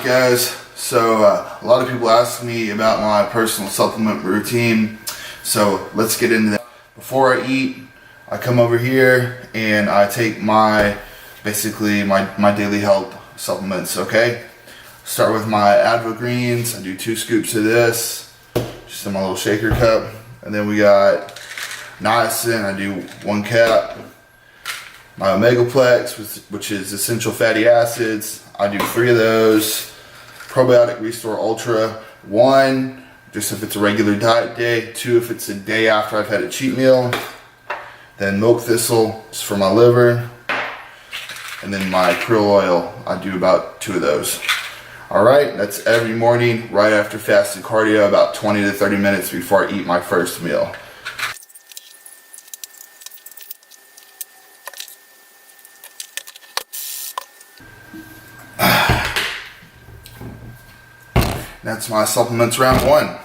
Alright guys, so a lot of people ask me about my personal supplement routine, so let's get into that. Before I eat, I come over here and I take basically my daily health supplements, okay? Start with my advogreens. I do 2 scoops of this, just in my little shaker cup. And then we got Niacin, I do 1 cap. My Omegaplex, which is essential fatty acids, I do 3 of those. Probiotic Restore Ultra, 1 just if it's a regular diet day, 2 if it's a day after I've had a cheat meal. Then Milk Thistle is for my liver. And then my Krill Oil, I do about 2 of those. Alright, that's every morning right after fasted cardio, about 20 to 30 minutes before I eat my first meal. That's my supplements round 1.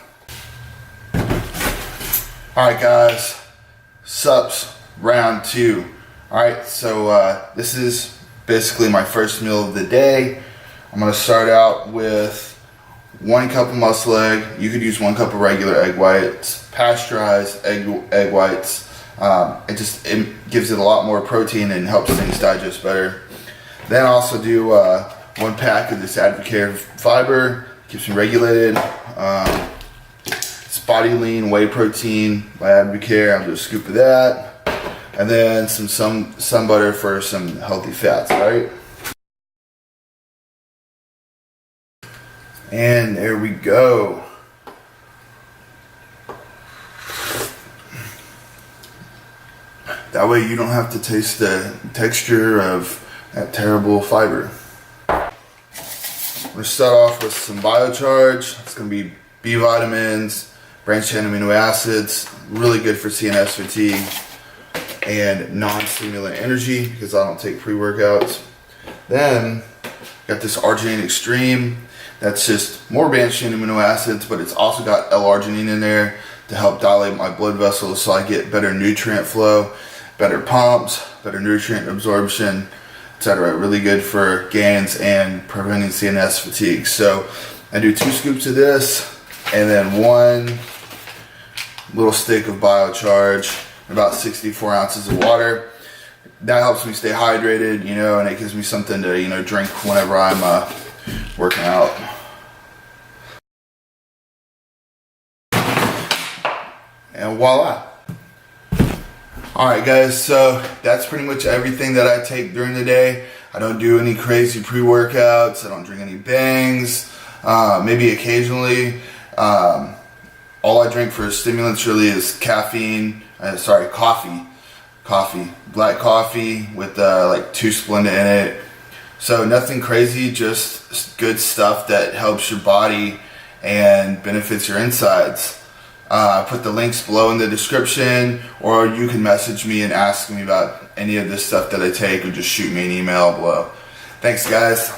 Alright guys, Supps round 2. Alright, so this is basically my first meal of the day. I'm going to start out with 1 cup of muscle egg. You could use 1 cup of regular egg whites, pasteurized egg whites. It gives it a lot more protein and helps things digest better. Then I also do 1 pack of this advocate fiber. Keeps me regulated. It's body lean whey protein by Advocare. I'll do a scoop of that, and then some sun butter for some healthy fats. Right, and there we go. That way you don't have to taste the texture of that terrible fiber. We're going to start off with some biocharge. It's going to be B vitamins, branched chain amino acids, really good for CNS fatigue and non-stimulant energy because I don't take pre-workouts. Then got this arginine extreme. That's just more branched chain amino acids, but it's also got L-arginine in there to help dilate my blood vessels so I get better nutrient flow, better pumps, better nutrient absorption, etc. Really good for gains and preventing CNS fatigue. So I do 2 scoops of this and then 1 little stick of biocharge, about 64 ounces of water. That helps me stay hydrated, and it gives me something to, drink whenever I'm working out. And voila. Alright guys, so that's pretty much everything that I take during the day. I don't do any crazy pre-workouts. I don't drink any bangs. Maybe occasionally. All I drink for stimulants really is coffee. Coffee. Black coffee with like 2 Splenda in it. So nothing crazy, just good stuff that helps your body and benefits your insides. I put the links below in the description, or you can message me and ask me about any of this stuff that I take, or just shoot me an email below. Thanks guys.